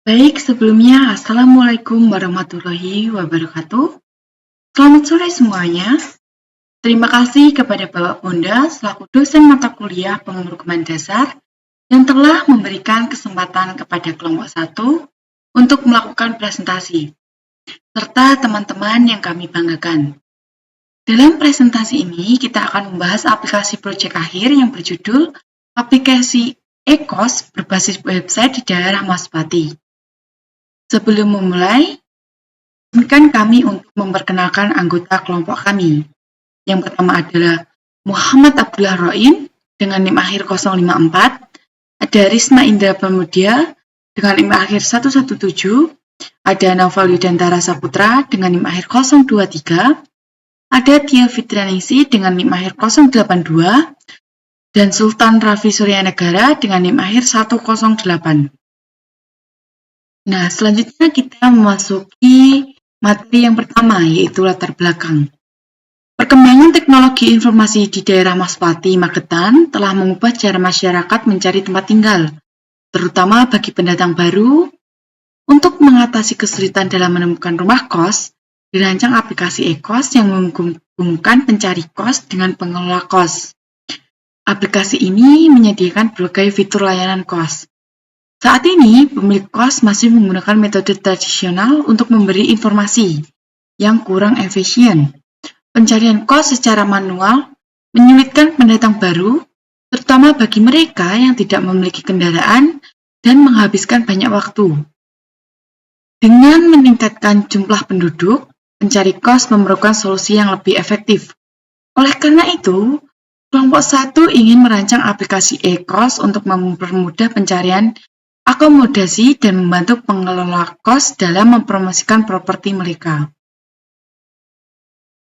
Baik, sebelumnya Assalamualaikum warahmatullahi wabarakatuh. Selamat sore semuanya. Terima kasih kepada Bapak Bunda selaku dosen mata kuliah pemrograman dasar yang telah memberikan kesempatan kepada kelompok 1 untuk melakukan presentasi, serta teman-teman yang kami banggakan. Dalam presentasi ini, kita akan membahas aplikasi proyek akhir yang berjudul aplikasi e-kos berbasis website di daerah Masbate. Sebelum memulai, izinkan kami untuk memperkenalkan anggota kelompok kami. Yang pertama adalah Muhammad Abdullah Roin dengan NIM akhir 054, ada Risma Indra Pramudia dengan NIM akhir 117, ada Naufal Yudhantara Saputra dengan NIM akhir 023, ada Tia Fitrianingsi dengan NIM akhir 082, dan Sultan Raffi Suryanegara dengan NIM akhir 108. Nah, selanjutnya kita memasuki materi yang pertama, yaitu latar belakang. Perkembangan teknologi informasi di daerah Masbate, Magetan telah mengubah cara masyarakat mencari tempat tinggal, terutama bagi pendatang baru. Untuk mengatasi kesulitan dalam menemukan rumah kos, dirancang aplikasi e-kos yang menghubungkan pencari kos dengan pengelola kos. Aplikasi ini menyediakan berbagai fitur layanan kos. Saat ini, pemilik kos masih menggunakan metode tradisional untuk memberi informasi yang kurang efisien. Pencarian kos secara manual menyulitkan pendatang baru, terutama bagi mereka yang tidak memiliki kendaraan dan menghabiskan banyak waktu. Dengan meningkatkan jumlah penduduk, pencari kos memerlukan solusi yang lebih efektif. Oleh karena itu, kelompok 1 ingin merancang aplikasi e-kos untuk mempermudah pencarian akomodasi dan membantu pengelola kos dalam mempromosikan properti mereka.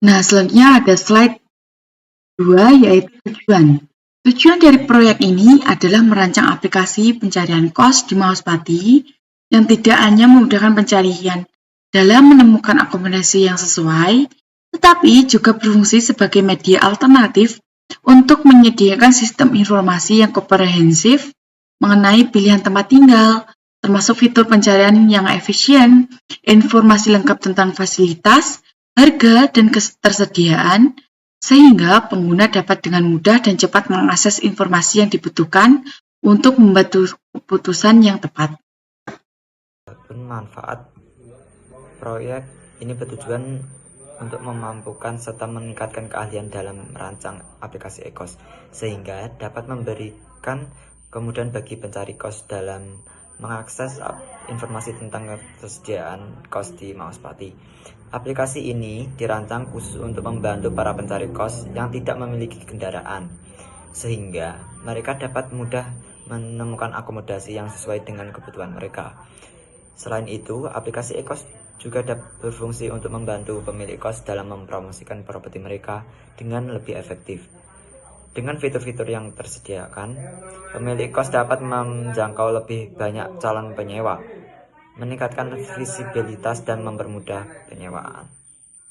Nah, selanjutnya ada slide 2, yaitu tujuan. Tujuan dari proyek ini adalah merancang aplikasi pencarian kos di Masbate yang tidak hanya memudahkan pencarian dalam menemukan akomodasi yang sesuai, tetapi juga berfungsi sebagai media alternatif untuk menyediakan sistem informasi yang komprehensif mengenai pilihan tempat tinggal, termasuk fitur pencarian yang efisien, informasi lengkap tentang fasilitas, harga, dan ketersediaan, sehingga pengguna dapat dengan mudah dan cepat mengakses informasi yang dibutuhkan untuk membuat keputusan yang tepat. Manfaat proyek ini bertujuan untuk memampukan serta meningkatkan keahlian dalam merancang aplikasi e-kos, sehingga dapat memberikan kemudahan bagi pencari kos dalam mengakses informasi tentang ketersediaan kos di Masbate. Aplikasi ini dirancang khusus untuk membantu para pencari kos yang tidak memiliki kendaraan, sehingga mereka dapat mudah menemukan akomodasi yang sesuai dengan kebutuhan mereka. Selain itu, aplikasi e-kos juga dapat berfungsi untuk membantu pemilik kos dalam mempromosikan properti mereka dengan lebih efektif. Dengan fitur-fitur yang tersediakan, pemilik kos dapat menjangkau lebih banyak calon penyewa, meningkatkan visibilitas dan mempermudah penyewaan.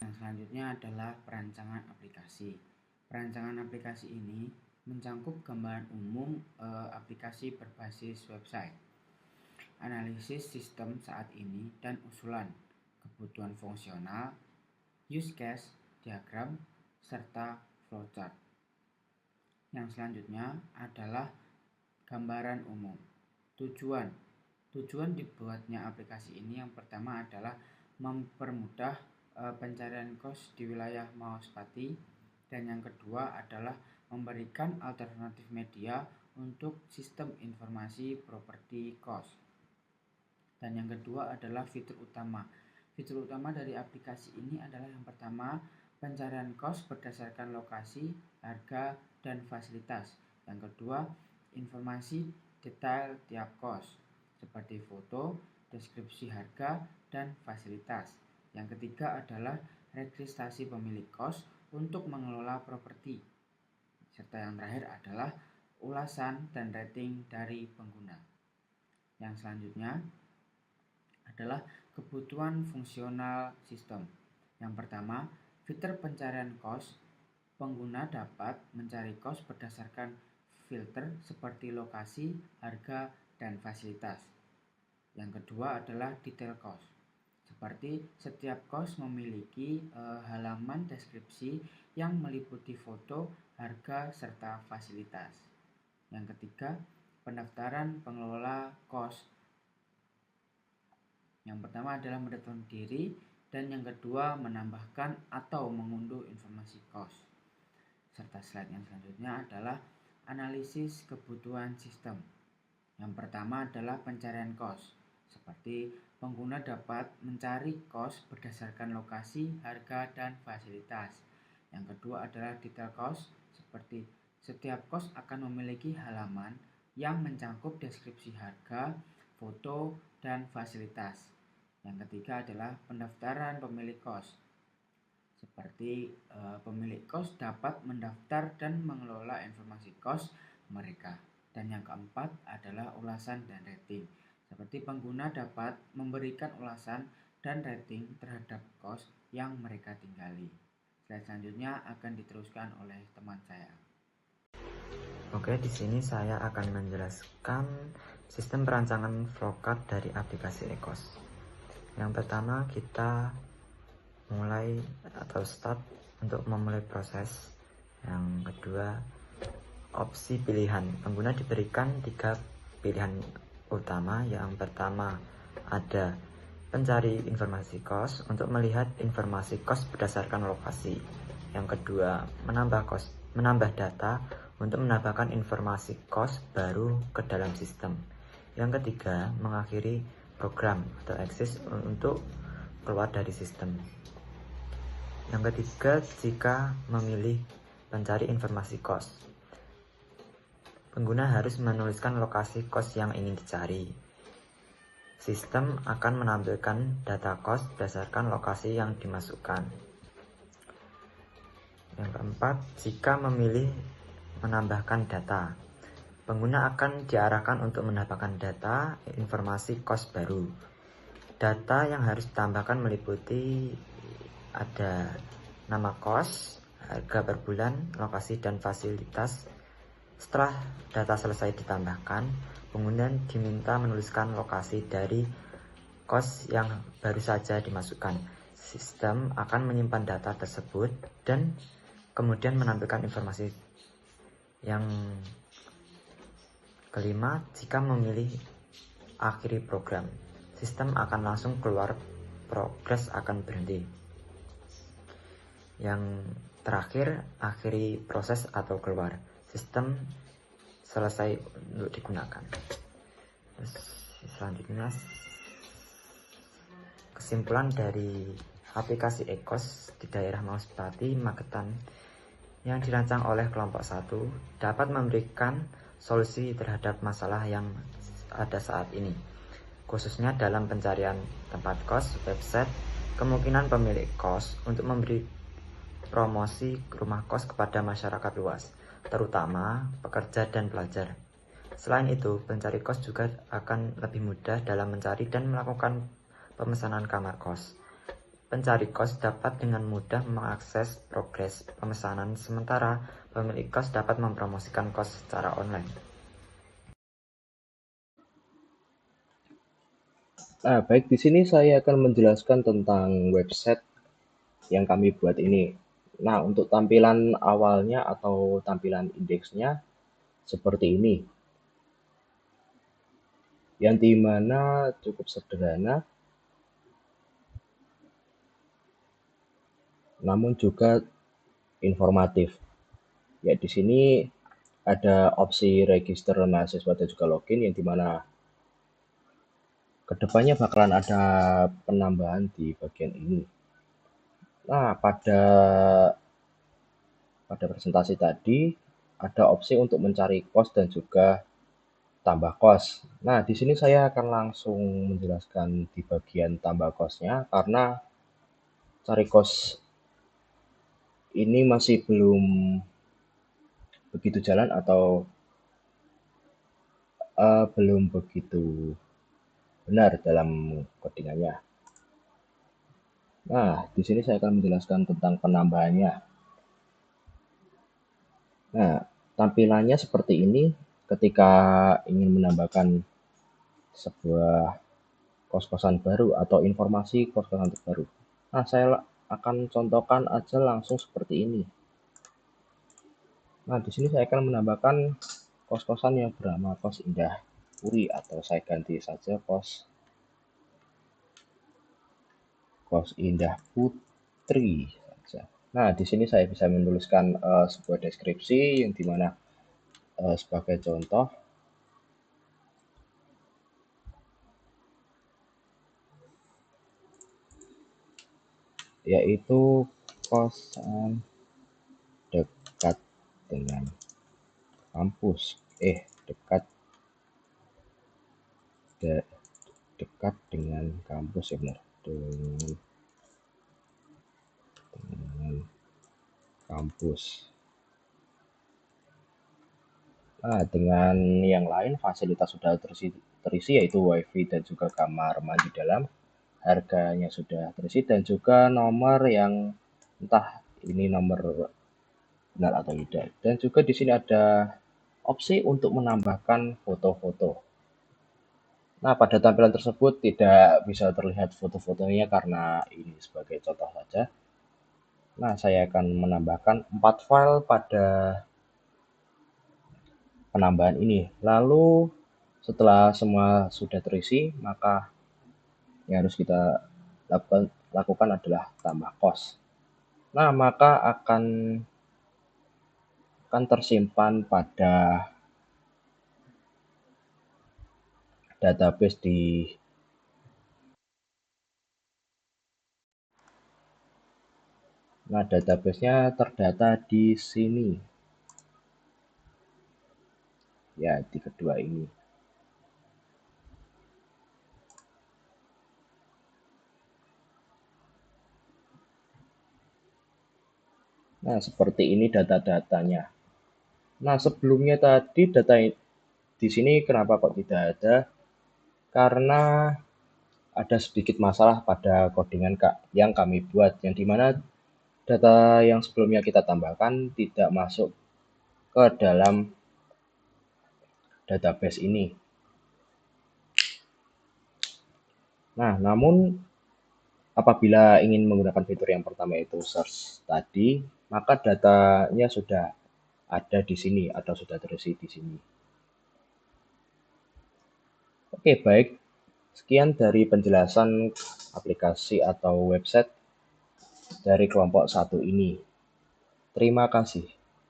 Yang selanjutnya adalah perancangan aplikasi. Perancangan aplikasi ini mencakup gambaran umum aplikasi berbasis website, analisis sistem saat ini dan usulan, kebutuhan fungsional, use case, diagram, serta flowchart. Yang selanjutnya adalah gambaran umum. Tujuan dibuatnya aplikasi ini yang pertama adalah mempermudah pencarian kos di wilayah Masbate, dan yang kedua adalah memberikan alternatif media untuk sistem informasi properti kos. Dan yang kedua adalah fitur utama. Fitur utama dari aplikasi ini adalah yang pertama, pencarian kos berdasarkan lokasi, harga, dan fasilitas. Yang kedua, informasi detail tiap kos seperti foto, deskripsi harga, dan fasilitas. Yang ketiga adalah registrasi pemilik kos untuk mengelola properti. Serta yang terakhir adalah ulasan dan rating dari pengguna. Yang selanjutnya adalah kebutuhan fungsional sistem. Yang pertama, fitur pencarian kos. Pengguna dapat mencari kos berdasarkan filter seperti lokasi, harga, dan fasilitas. Yang kedua adalah detail cost. Seperti setiap kos memiliki halaman deskripsi yang meliputi foto, harga, serta fasilitas. Yang ketiga, pendaftaran pengelola kos. Yang pertama adalah mendaftar diri, dan yang kedua menambahkan atau mengunduh informasi kos. Serta slide yang selanjutnya adalah analisis kebutuhan sistem. Yang pertama adalah pencarian kos. Seperti pengguna dapat mencari kos berdasarkan lokasi, harga, dan fasilitas. Yang kedua adalah detail kos. Seperti setiap kos akan memiliki halaman yang mencakup deskripsi harga, foto, dan fasilitas. Yang ketiga adalah pendaftaran pemilik kos. Seperti pemilik kos dapat mendaftar dan mengelola informasi kos mereka. Dan yang keempat adalah ulasan dan rating. Seperti pengguna dapat memberikan ulasan dan rating terhadap kos yang mereka tinggali. Slide selanjutnya akan diteruskan oleh teman saya. Oke, di sini saya akan menjelaskan sistem perancangan flowcard dari aplikasi Ekos. Yang pertama, kita mulai atau start untuk memulai proses. Yang kedua, opsi pilihan. Pengguna diberikan 3 pilihan utama. Yang pertama ada pencari informasi kos untuk melihat informasi kos berdasarkan lokasi. Yang kedua, menambah data untuk menambahkan informasi kos baru ke dalam sistem. Yang ketiga, mengakhiri program atau exit untuk keluar dari sistem. Yang ketiga, jika memilih pencari informasi kos, pengguna harus menuliskan lokasi kos yang ingin dicari. Sistem akan menampilkan data kos berdasarkan lokasi yang dimasukkan. Yang keempat, jika memilih menambahkan data, pengguna akan diarahkan untuk menambahkan data informasi kos baru. Data yang harus ditambahkan meliputi ada nama kos, harga per bulan, lokasi, dan fasilitas. Setelah data selesai ditambahkan, pengguna diminta menuliskan lokasi dari kos yang baru saja dimasukkan. Sistem akan menyimpan data tersebut dan kemudian menampilkan informasi. Yang kelima, jika memilih akhiri program, sistem akan langsung keluar, progres akan berhenti. Yang terakhir, akhiri proses atau keluar, sistem selesai untuk digunakan. Selanjutnya, kesimpulan dari aplikasi Ekos di daerah Mauspati, Magetan yang dirancang oleh kelompok 1 dapat memberikan solusi terhadap masalah yang ada saat ini, khususnya dalam pencarian tempat kos, website, kemungkinan pemilik kos untuk memberi promosi rumah kos kepada masyarakat luas, terutama pekerja dan pelajar. Selain itu, pencari kos juga akan lebih mudah dalam mencari dan melakukan pemesanan kamar kos. Pencari kos dapat dengan mudah mengakses progres pemesanan, sementara pemilik kos dapat mempromosikan kos secara online. Nah, baik, di sini saya akan menjelaskan tentang website yang kami buat ini. Nah, untuk tampilan awalnya atau tampilan indeksnya seperti ini, yang dimana cukup sederhana, namun juga informatif. Ya, di sini ada opsi register mahasiswa dan juga login, yang dimana kedepannya bakalan ada penambahan di bagian ini. Nah, pada presentasi tadi ada opsi untuk mencari kos dan juga tambah kos. Nah, di sini saya akan langsung menjelaskan di bagian tambah kosnya, karena cari kos ini masih belum begitu jalan atau belum begitu benar dalam codingannya. Nah, di sini saya akan menjelaskan tentang penambahannya. Nah, tampilannya seperti ini ketika ingin menambahkan sebuah kos-kosan baru atau informasi kos-kosan terbaru. Nah, saya akan contohkan aja langsung seperti ini. Nah, di sini saya akan menambahkan kos-kosan yang bernama Kos Indah Puri, atau saya ganti saja Kos Indah Putri saja. Nah, di sini saya bisa menuliskan sebuah deskripsi yang dimana sebagai contoh, yaitu kosan dekat dengan kampus, dekat dekat dengan kampus ya benar, dengan kampus. Nah, dengan yang lain fasilitas sudah terisi yaitu wifi dan juga kamar mandi dalam. Harganya sudah terisi dan juga nomor yang entah ini nomor benar atau tidak. Dan juga di sini ada opsi untuk menambahkan foto-foto. Nah, pada tampilan tersebut tidak bisa terlihat foto-fotonya karena ini sebagai contoh saja. Nah, saya akan menambahkan 4 file pada penambahan ini. Lalu setelah semua sudah terisi, maka yang harus kita lakukan adalah tambah kos. Nah, maka akan tersimpan pada database database-nya terdata di sini. Ya, di kedua ini. Nah, seperti ini data-datanya. Nah, sebelumnya tadi data di sini kenapa kok tidak ada? Karena ada sedikit masalah pada codingan yang kami buat, yang dimana data yang sebelumnya kita tambahkan tidak masuk ke dalam database ini. Nah, namun apabila ingin menggunakan fitur yang pertama yaitu search tadi, maka datanya sudah ada di sini atau sudah terisi di sini. Oke, baik. Sekian dari penjelasan aplikasi atau website dari kelompok 1 ini. Terima kasih.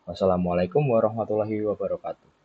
Wassalamualaikum warahmatullahi wabarakatuh.